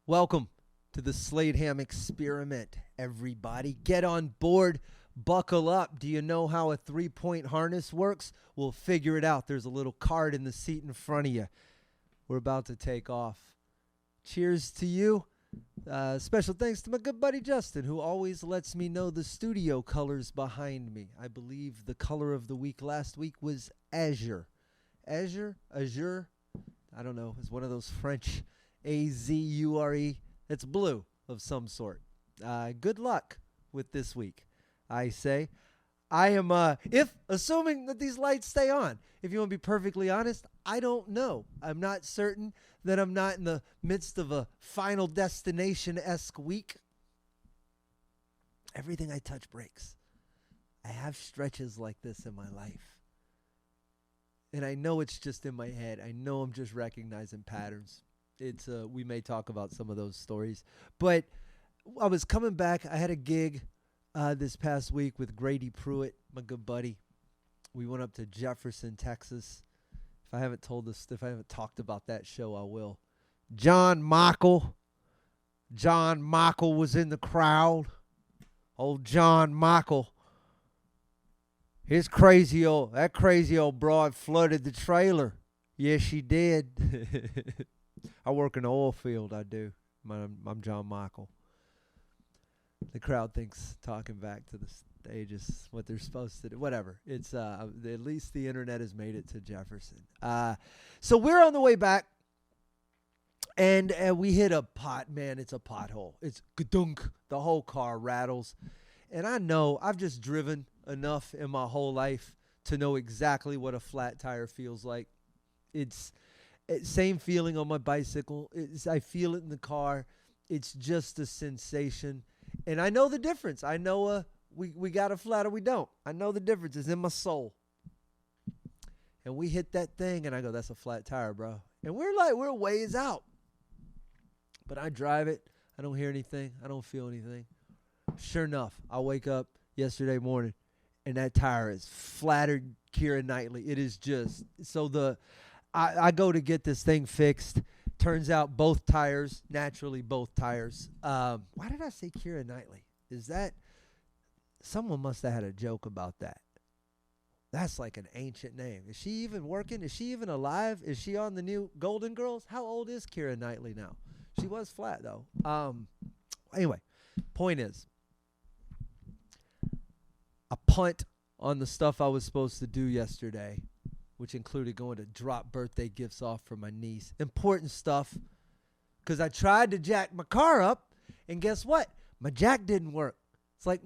Welcome to the Slade Ham experiment, everybody. Get on board, buckle up. Do you know how a 3-point harness works? We'll figure it out. There's a little card in the seat in front of you. We're about to take off. Cheers to you. Special thanks to my good buddy Justin, who always lets me know the studio colors behind me. I believe the color of the week last week was azure. Azure? I don't know. It's one of those French Azure. It's blue of some sort. Good luck with this week, I say. I am, assuming that these lights stay on. If you want to be perfectly honest, I don't know. I'm not certain that I'm not in the midst of a Final Destination-esque week. Everything I touch breaks. I have stretches like this in my life. And I know it's just in my head. I know I'm just recognizing patterns. We may talk about some of those stories. But I was coming back. I had a gig this past week with Grady Pruitt, my good buddy. We went up to Jefferson, Texas. If I haven't talked about that show, I will. John Michael was in the crowd. Old John Michael. That crazy old broad flooded the trailer. Yes, she did. I work in the oil field, I do. I'm John Michael. The crowd thinks talking back to the stage is what they're supposed to do. Whatever. It's at least the internet has made it to Jefferson. So we're on the way back, and we hit a pot. Man, it's a pothole. It's gadunk. The whole car rattles. And I know I've just driven enough in my whole life to know exactly what a flat tire feels like. It's same feeling on my bicycle. I feel it in the car. It's just a sensation. And I know the difference. I know we got a flat or we don't. I know the difference. It's in my soul. And we hit that thing, and I go, that's a flat tire, bro. And we're ways out. But I drive it. I don't hear anything. I don't feel anything. Sure enough, I wake up yesterday morning, and that tire is flattered Keira Knightley. It is just so I go to get this thing fixed. Turns out both tires. Why did I say Keira Knightley? Is that someone must have had a joke about that? That's like an ancient name. Is she even working? Is she even alive? Is she on the new Golden Girls? How old is Keira Knightley now? She was flat though. Anyway, point is, I punt on the stuff I was supposed to do yesterday, which included going to drop birthday gifts off for my niece. Important stuff, because I tried to jack my car up, and guess what? My jack didn't work. It's like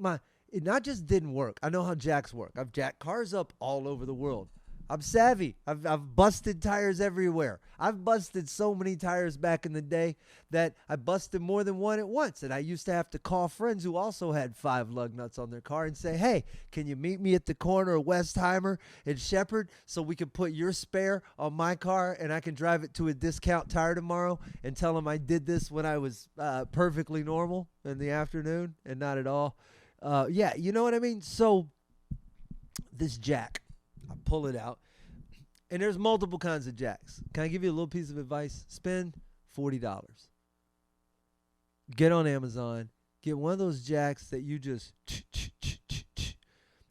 it not just didn't work. I know how jacks work. I've jacked cars up all over the world. I'm savvy. I've busted tires everywhere. I've busted so many tires back in the day that I busted more than one at once. And I used to have to call friends who also had 5 lug nuts on their car and say, hey, can you meet me at the corner of Westheimer and Shepherd so we can put your spare on my car and I can drive it to a discount tire tomorrow, and tell them I did this when I was perfectly normal in the afternoon and not at all. Yeah, you know what I mean? So this jack, I pull it out, and there's multiple kinds of jacks. Can I give you a little piece of advice? Spend $40. Get on Amazon. Get one of those jacks that you just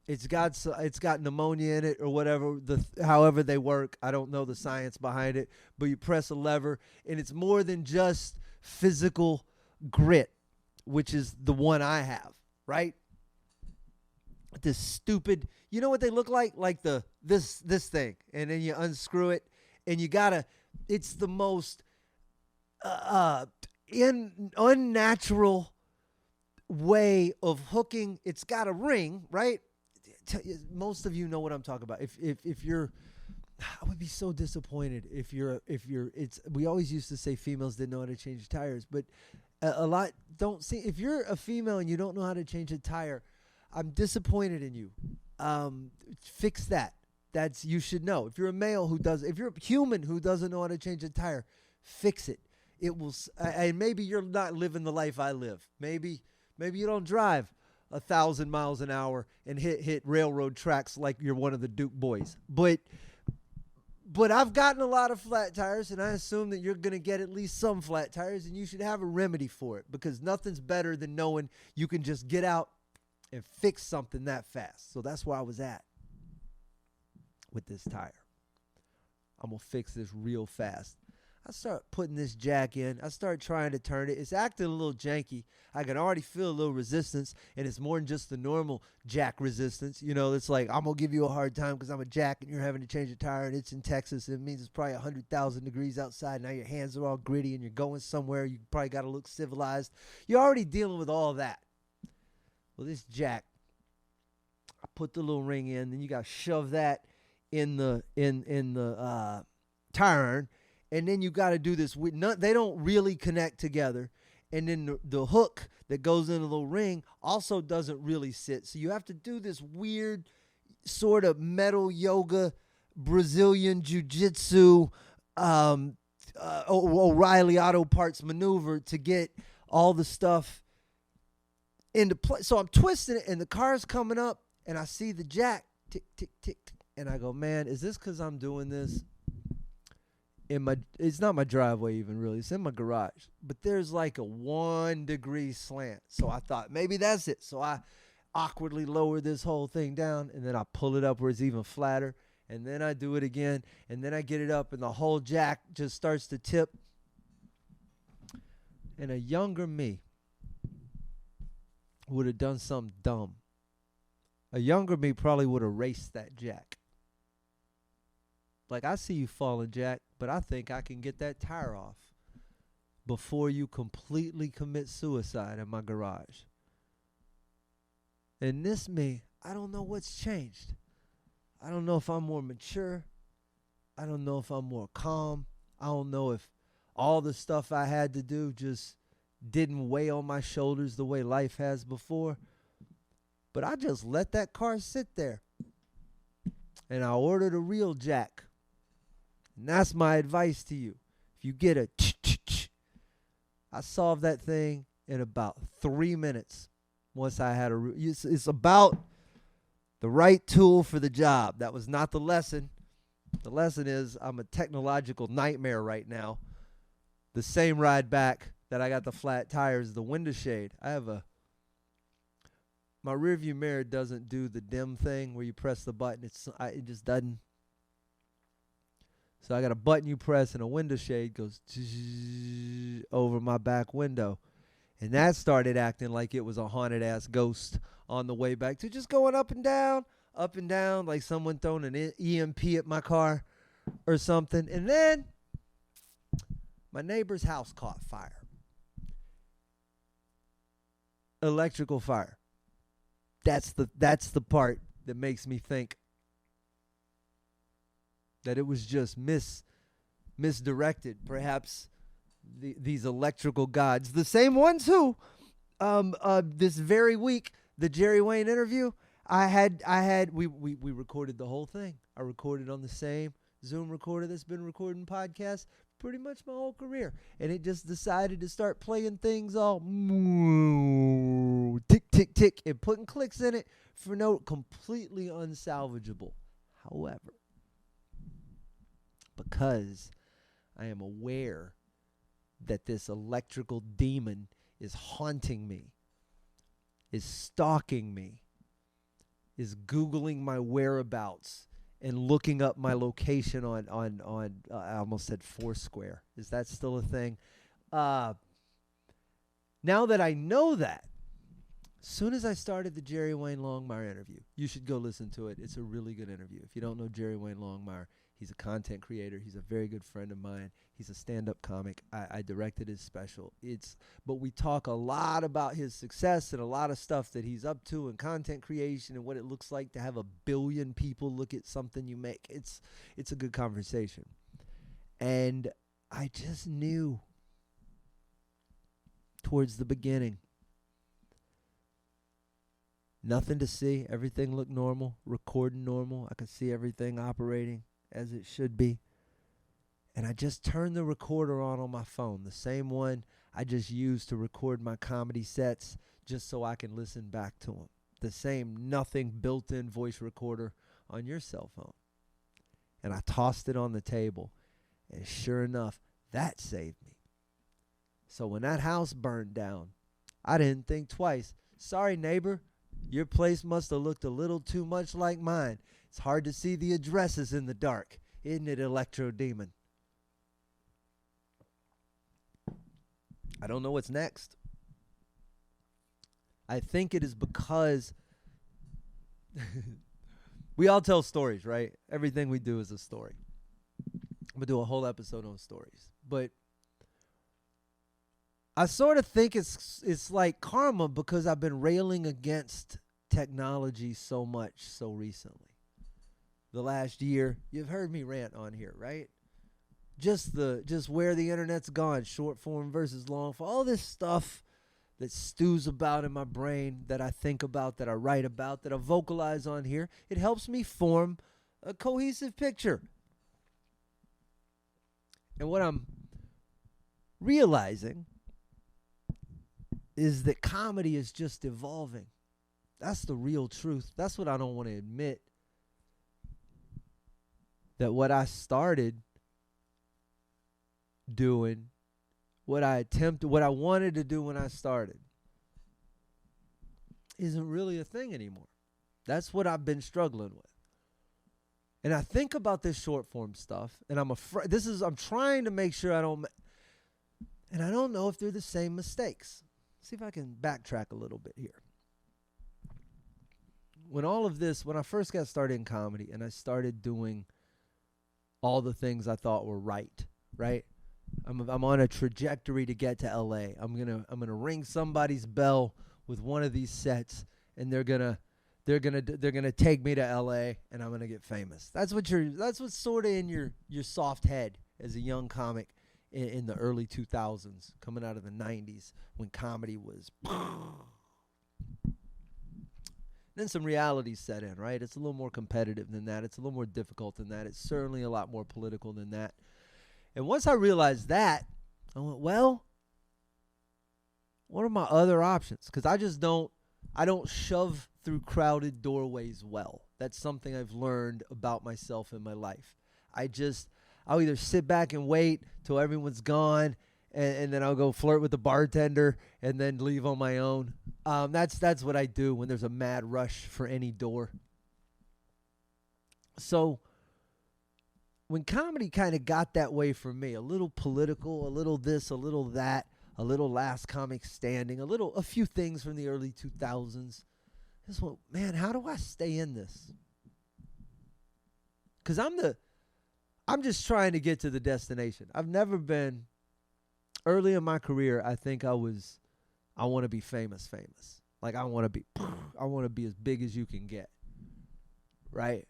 it's got pneumonia in it or whatever, however they work. I don't know the science behind it, but you press a lever, and it's more than just physical grit, which is the one I have, right? This stupid, you know what they look like? Like this thing. And then you unscrew it, and it's the most unnatural way of hooking. It's got a ring, right? Most of you know what I'm talking about. If you're, I would be so disappointed we always used to say females didn't know how to change tires, but a lot don't see. If you're a female and you don't know how to change a tire, I'm disappointed in you. Fix that. You should know. If you're a male if you're a human who doesn't know how to change a tire, fix it. It will, and maybe you're not living the life I live. Maybe you don't drive 1,000 miles an hour and hit railroad tracks like you're one of the Duke boys. But But I've gotten a lot of flat tires, and I assume that you're going to get at least some flat tires, and you should have a remedy for it, because nothing's better than knowing you can just get out and fix something that fast. So that's where I was at with this tire. I'm going to fix this real fast. I start putting this jack in. I start trying to turn it. It's acting a little janky. I can already feel a little resistance, and it's more than just the normal jack resistance. You know, it's like, I'm going to give you a hard time because I'm a jack and you're having to change a tire, and it's in Texas. It means it's probably 100,000 degrees outside. Now your hands are all gritty and you're going somewhere. You probably got to look civilized. You're already dealing with all that. Well, this jack, I put the little ring in, then you got to shove that in the tire iron. And then you got to do this. They don't really connect together. And then the hook that goes in the little ring also doesn't really sit. So you have to do this weird sort of metal yoga, Brazilian jiu-jitsu, O'Reilly Auto Parts maneuver to get all the stuff into place. So I'm twisting it, and the car's coming up, and I see the jack, tick, tick, tick. And I go, man, is this because I'm doing this? It's not my driveway even, really. It's in my garage. But there's like a 1 degree slant. So I thought maybe that's it. So I awkwardly lower this whole thing down, and then I pull it up where it's even flatter. And then I do it again. And then I get it up, and the whole jack just starts to tip. And a younger me would have done something dumb. A younger me probably would have raced that jack. Like, I see you falling, Jack, but I think I can get that tire off before you completely commit suicide in my garage. And this me, I don't know what's changed. I don't know if I'm more mature. I don't know if I'm more calm. I don't know if all the stuff I had to do just didn't weigh on my shoulders the way life has before. But I just let that car sit there. And I ordered a real jack. And that's my advice to you. If you get a I solved that thing in about 3 minutes once I had it's about the right tool for the job. That was not the lesson. The lesson is I'm a technological nightmare right now. The same ride back that I got the flat tires, the window shade. My rearview mirror doesn't do the dim thing where you press the button. It just doesn't. So I got a button you press, and a window shade goes over my back window. And that started acting like it was a haunted-ass ghost on the way back to just going up and down, like someone throwing an EMP at my car or something. And then my neighbor's house caught fire. Electrical fire. That's the part that makes me think that it was just misdirected. Perhaps these electrical gods, the same ones who, this very week, the Jerry Wayne interview, we recorded the whole thing. I recorded on the same Zoom recorder that's been recording podcasts pretty much my whole career, and it just decided to start playing things all tick tick tick and putting clicks in it for no completely unsalvageable. However, because I am aware that this electrical demon is haunting me, is stalking me, is Googling my whereabouts and looking up my location on I almost said Foursquare. Is that still a thing? Now that I know that, as soon as I started the Jerry Wayne Longmire interview, you should go listen to it. It's a really good interview. If you don't know Jerry Wayne Longmire, he's a content creator. He's a very good friend of mine. He's a stand-up comic. I directed his special. But we talk a lot about his success and a lot of stuff that he's up to in content creation and what it looks like to have 1 billion people look at something you make. It's a good conversation. And I just knew towards the beginning, nothing to see. Everything looked normal, recording normal. I could see everything operating as it should be. And I just turned the recorder on my phone, the same one I just used to record my comedy sets just so I can listen back to them. The same nothing built-in voice recorder on your cell phone. And I tossed it on the table. And sure enough, that saved me. So when that house burned down, I didn't think twice. Sorry, neighbor. Your place must have looked a little too much like mine. It's hard to see the addresses in the dark, isn't it, Electro Demon? I don't know what's next. I think it is because we all tell stories, right? Everything we do is a story. I'm going to do a whole episode on stories. But I sort of think it's like karma because I've been railing against technology so much so recently. The last year, you've heard me rant on here, right? Just where the internet's gone, short form versus long form, all this stuff that stews about in my brain, that I think about, that I write about, that I vocalize on here. It helps me form a cohesive picture. And what I'm realizing is that comedy is just evolving. That's the real truth. That's what I don't want to admit. That what I started doing, what I wanted to do when I started, isn't really a thing anymore. That's what I've been struggling with. And I think about this short form stuff, and I'm trying to make sure I don't, and I don't know if they're the same mistakes. See if I can backtrack a little bit here. When I first got started in comedy and I started doing all the things I thought were right? I'm on a trajectory to get to LA. I'm gonna ring somebody's bell with one of these sets, and they're gonna take me to LA, and I'm gonna get famous. That's what's sort of in your soft head as a young comic in the early 2000s, coming out of the 90s when comedy was. Then some realities set in, right? It's a little more competitive than that. It's a little more difficult than that. It's certainly a lot more political than that. And once I realized that, I went, well, what are my other options? Because I don't shove through crowded doorways well. That's something I've learned about myself in my life. I'll either sit back and wait till everyone's gone, and then I'll go flirt with the bartender and then leave on my own. That's what I do when there's a mad rush for any door. So when comedy kind of got that way for me, a little political, a little this, a little that, a little Last Comic Standing, a few things from the early 2000s. This one, man, how do I stay in this? Because I'm just trying to get to the destination. I've never been, early in my career, I think I want to be famous. Like I want to be as big as you can get. Right?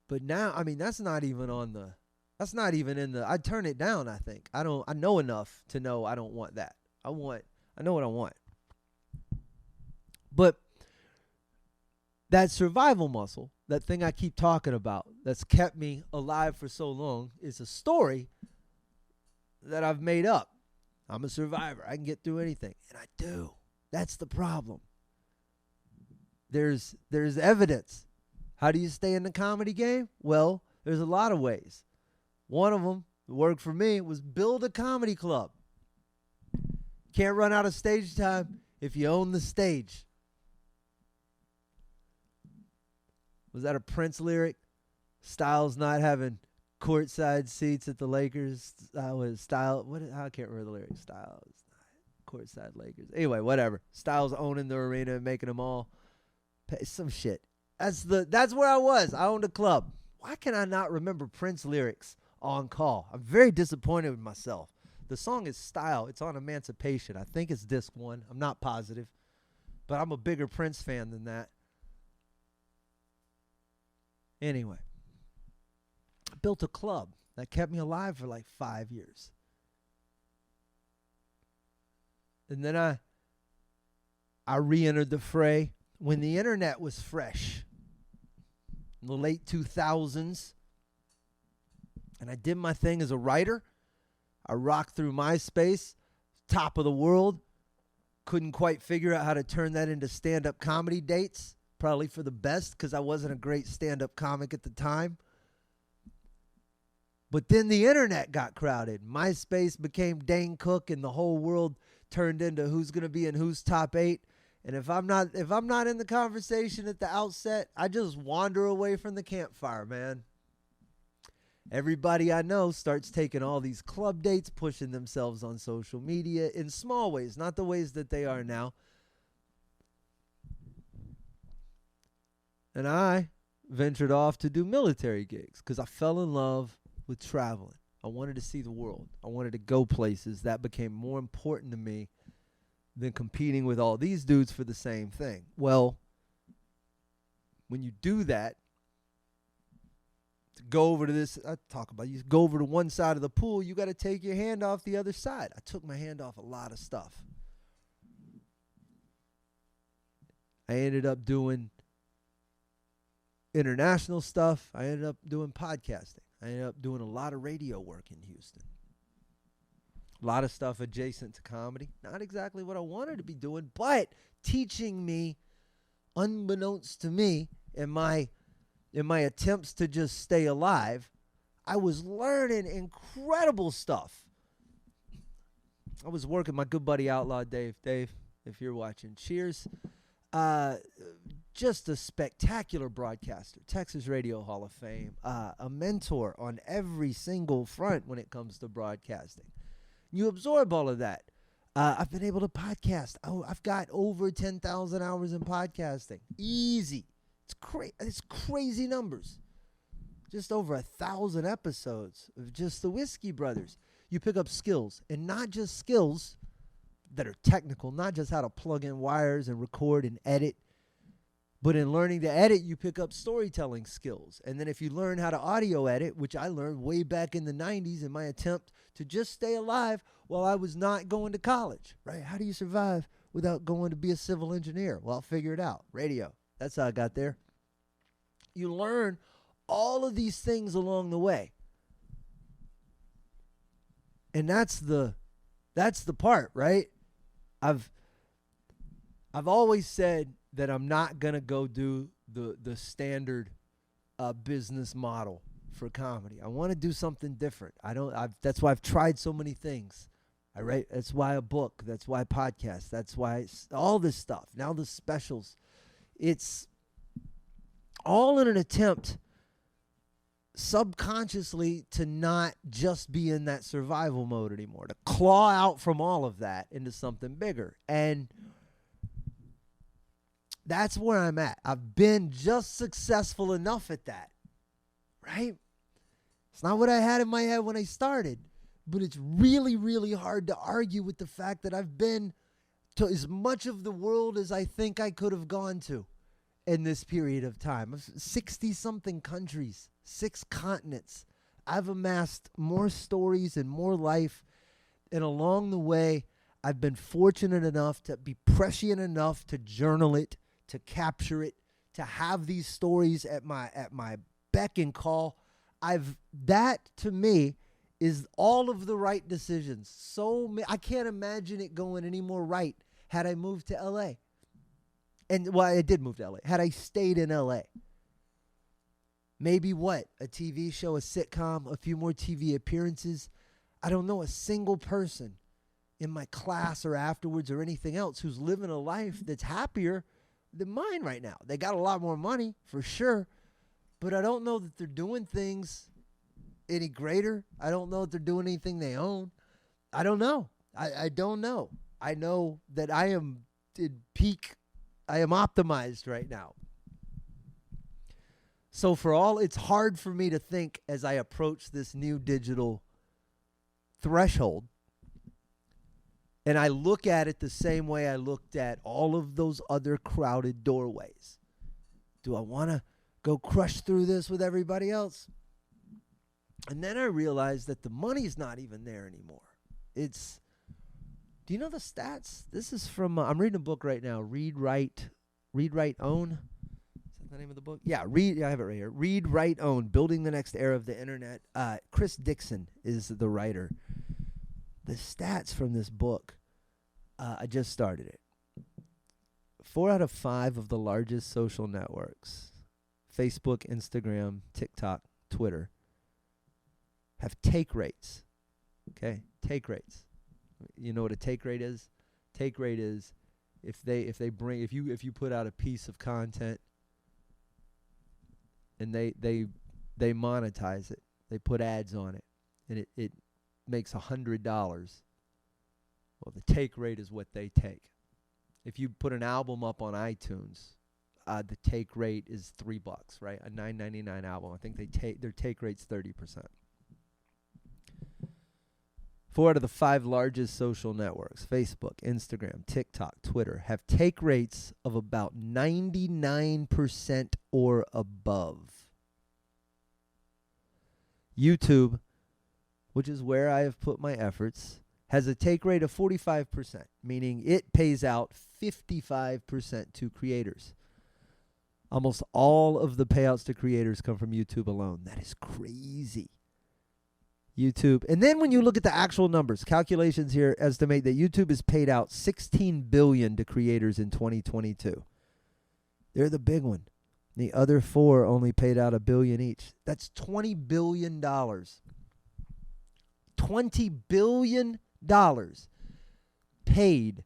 But now, I mean, that's not even in the, I'd turn it down, I think. I know enough to know I don't want that. I know what I want. But that survival muscle, that thing I keep talking about, that's kept me alive for so long, is a story that I've made up. I'm a survivor. I can get through anything. And I do. That's the problem. There's evidence. How do you stay in the comedy game? Well, there's a lot of ways. One of them that worked for me was build a comedy club. Can't run out of stage time if you own the stage. Was that a Prince lyric? Styles not having courtside seats at the Lakers. I can't remember the lyrics. Styles, courtside Lakers. Anyway, whatever. Styles owning the arena and making them all pay some shit. That's where I was. I owned a club. Why can I not remember Prince lyrics on call? I'm very disappointed with myself. The song is Style. It's on Emancipation. I think it's disc 1. I'm not positive. But I'm a bigger Prince fan than that. Anyway, I built a club that kept me alive for like 5 years. And then I re-entered the fray when the internet was fresh. In the late 2000s. And I did my thing as a writer. I rocked through MySpace, top of the world. Couldn't quite figure out how to turn that into stand-up comedy dates. Probably for the best, because I wasn't a great stand-up comic at the time. But then the internet got crowded. MySpace became Dane Cook, and the whole world turned into who's going to be in who's top 8. And if I'm not in the conversation at the outset, I just wander away from the campfire, man. Everybody I know starts taking all these club dates, pushing themselves on social media in small ways, not the ways that they are now. And I ventured off to do military gigs because I fell in love with traveling. I wanted to see the world. I wanted to go places. That became more important to me than competing with all these dudes for the same thing. Well, when you do that, to go over to this, I talk about, you go over to one side of the pool, you got to take your hand off the other side. I took my hand off a lot of stuff. I ended up doing international stuff. I ended up doing podcasting. I ended up doing a lot of radio work in Houston. A lot of stuff adjacent to comedy. Not exactly what I wanted to be doing, but teaching me, unbeknownst to me, in my attempts to just stay alive, I was learning incredible stuff. I was working my good buddy Outlaw Dave. Dave, if you're watching, cheers. Just a spectacular broadcaster, Texas Radio Hall of Fame, a mentor on every single front when it comes to broadcasting. You absorb all of that. I've been able to podcast. I've got over 10,000 hours in podcasting. Easy. It's crazy numbers. Just over 1,000 episodes of just the Whiskey Brothers. You pick up skills, and not just skills that are technical, not just how to plug in wires and record and edit, but in learning to edit, you pick up storytelling skills. And then if you learn how to audio edit, which I learned way back in the 90s in my attempt to just stay alive while I was not going to college, right? How do you survive without going to be a civil engineer? Well, I'll figure it out. Radio. That's how I got there. You learn all of these things along the way. And that's the part, right? I've always said that I'm not going to go do the standard business model for comedy. I want to do something different. That's why I've tried so many things. That's why a book. That's why podcasts. That's why all this stuff. Now the specials. It's all in an attempt subconsciously to not just be in that survival mode anymore, to claw out from all of that into something bigger. And that's where I'm at. I've been just successful enough at that, right? It's not what I had in my head when I started, but it's really, really hard to argue with the fact that I've been to as much of the world as I think I could have gone to in this period of time. 60-something countries, 6 continents. I've amassed more stories and more life, and along the way, I've been fortunate enough to be prescient enough to journal it, to capture it, to have these stories at my beck and call. That to me is all of the right decisions. I can't imagine it going any more right had I moved to LA. And well, I did move to LA. Had I stayed in LA. Maybe a TV show, a sitcom, a few more TV appearances. I don't know a single person in my class or afterwards or anything else who's living a life that's happier than mine right now. They got a lot more money, for sure, but I don't know that they're doing things any greater. I don't know that they're doing anything they own. I don't know. I don't know. I know that I am in peak. I am optimized right now. So it's hard for me to think as I approach this new digital threshold. And I look at it the same way I looked at all of those other crowded doorways. Do I want to go crush through this with everybody else? And then I realized that the money's not even there anymore. Do you know the stats? This is from, I'm reading a book right now, Read, Write, Own. Is that the name of the book? Yeah, I have it right here. Read, Write, Own, Building the Next Era of the Internet. Chris Dixon is the writer. The stats from this book, I just started it. 4 out of 5 of the largest social networks, Facebook, Instagram, TikTok, Twitter, have take rates. Okay, take rates. You know what a take rate is? Take rate is if you put out a piece of content and they monetize it, they put ads on it, and it makes $100. Well, the take rate is what they take. If you put an album up on iTunes, the take rate is $3, right? A $9.99 album. I think their take rate's 30%. 4 out of the 5 largest social networks, Facebook, Instagram, TikTok, Twitter, have take rates of about 99% or above. YouTube, which is where I have put my efforts, has a take rate of 45%, meaning it pays out 55% to creators. Almost all of the payouts to creators come from YouTube alone. That is crazy. YouTube. And then when you look at the actual numbers, calculations here estimate that YouTube has paid out $16 billion to creators in 2022. They're the big one. The other 4 only paid out $1 billion each. That's $20 billion. $20 billion paid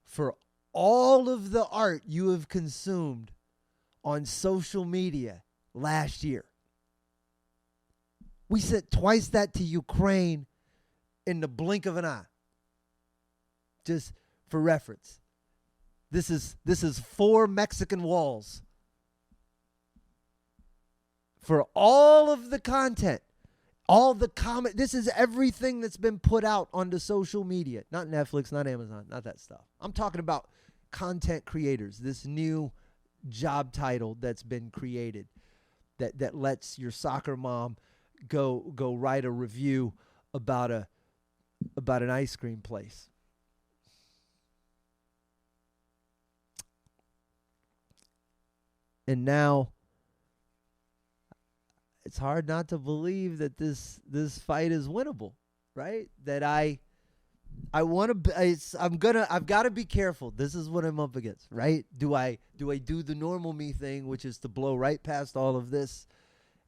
for all of the art you have consumed on social media last year. We sent twice that to Ukraine in the blink of an eye. Just for reference. This is 4 Mexican walls for all of the content, all the comment. This is everything that's been put out onto social media. Not Netflix, not Amazon, not that stuff. I'm talking about content creators, this new job title that's been created that lets your soccer mom go write a review about an ice cream place. And now it's hard not to believe that this fight is winnable, right? That I've got to be careful. This is what I'm up against, right? Do I do the normal me thing, which is to blow right past all of this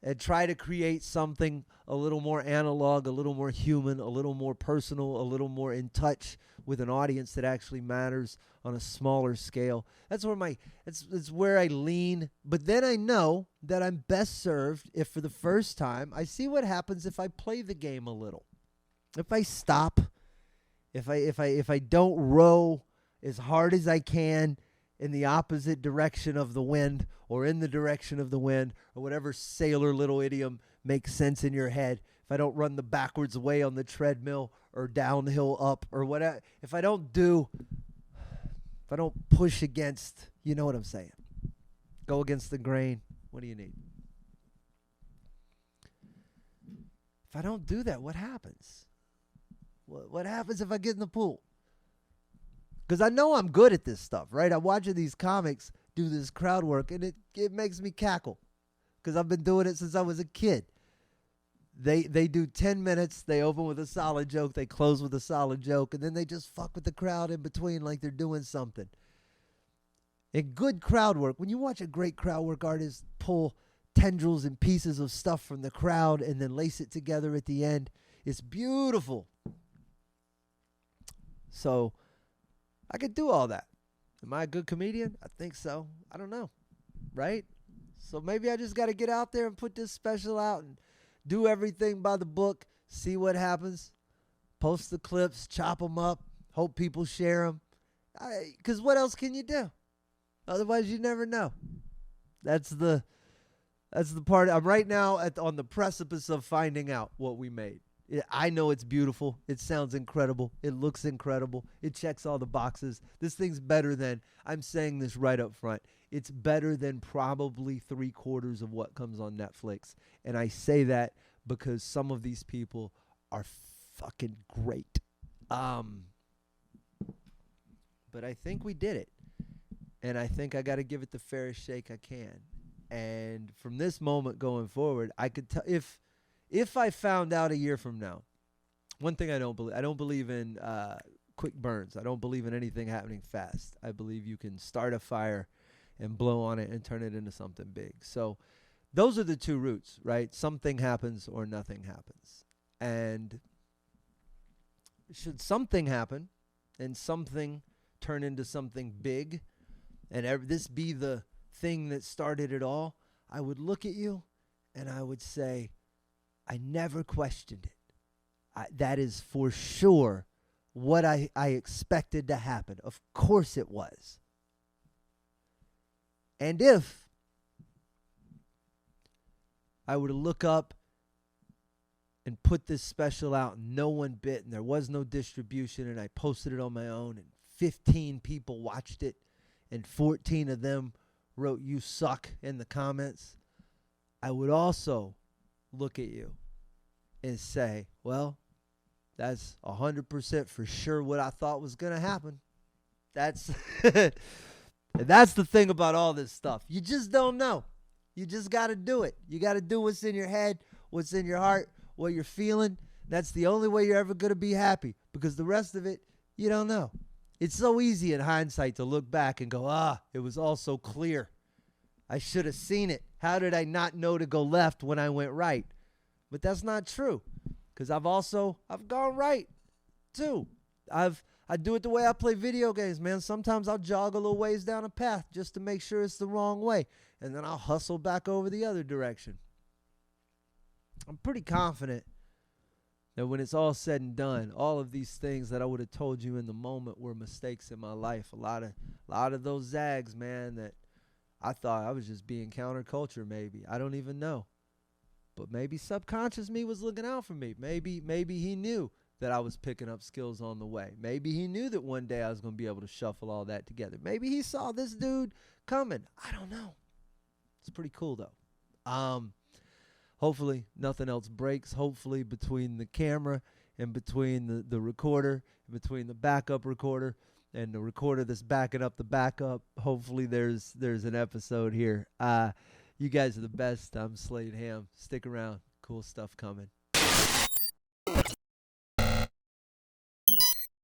and try to create something a little more analog, a little more human, a little more personal, a little more in touch with an audience that actually matters on a smaller scale? That's where it's where I lean. But then I know that I'm best served if for the first time I see what happens if I play the game a little. If I stop, if I don't row as hard as I can in the opposite direction of the wind, or in the direction of the wind, or whatever sailor little idiom makes sense in your head. If I don't run the backwards way on the treadmill or downhill up or whatever, if I don't push against, you know what I'm saying, go against the grain, what do you need? If I don't do that, what happens? What happens if I get in the pool? Because I know I'm good at this stuff, right? I'm watching these comics do this crowd work, and it makes me cackle because I've been doing it since I was a kid. They do 10 minutes. They open with a solid joke. They close with a solid joke, and then they just fuck with the crowd in between like they're doing something. And good crowd work, when you watch a great crowd work artist pull tendrils and pieces of stuff from the crowd and then lace it together at the end, it's beautiful. So I could do all that. Am I a good comedian? I think so. I don't know, right? So maybe I just got to get out there and put this special out and do everything by the book, see what happens, post the clips, chop them up, hope people share them. Because what else can you do? Otherwise, you never know. That's the part. I'm right now on the precipice of finding out what we made. I know it's beautiful. It sounds incredible. It looks incredible. It checks all the boxes. This thing's better than, I'm saying this right up front, it's better than probably 3/4 of what comes on Netflix. And I say that because some of these people are fucking great. But I think we did it. And I think I got to give it the fairest shake I can. And from this moment going forward, I could tell if I found out a year from now, one thing I don't believe in quick burns. I don't believe in anything happening fast. I believe you can start a fire and blow on it and turn it into something big. So those are the two routes, right? Something happens or nothing happens. And should something happen and something turn into something big and this be the thing that started it all, I would look at you and I would say, I never questioned it. That is for sure what I expected to happen. Of course it was. And if I were to look up and put this special out and no one bit and there was no distribution and I posted it on my own and 15 people watched it and 14 of them wrote "you suck" in the comments, I would also look at you and say, well, that's 100% for sure what I thought was going to happen. That's that's the thing about all this stuff. You just don't know. You just got to do it. You got to do what's in your head, what's in your heart, what you're feeling. That's the only way you're ever going to be happy, because the rest of it, you don't know. It's so easy in hindsight to look back and go, it was all so clear. I should have seen it. How did I not know to go left when I went right? But that's not true, because I've gone right too. I do it the way I play video games, man. Sometimes I'll jog a little ways down a path just to make sure it's the wrong way, and then I'll hustle back over the other direction. I'm pretty confident that when it's all said and done, all of these things that I would have told you in the moment were mistakes in my life. A lot of those zags, man, that I thought I was just being counterculture maybe. I don't even know. But maybe subconscious me was looking out for me. Maybe he knew that I was picking up skills on the way. Maybe he knew that one day I was going to be able to shuffle all that together. Maybe he saw this dude coming. I don't know. It's pretty cool, though. Hopefully nothing else breaks. Hopefully between the camera and between the recorder, between the backup recorder and the recorder that's backing up the backup, hopefully there's an episode here. You guys are the best. I'm Slade Ham. Stick around. Cool stuff coming.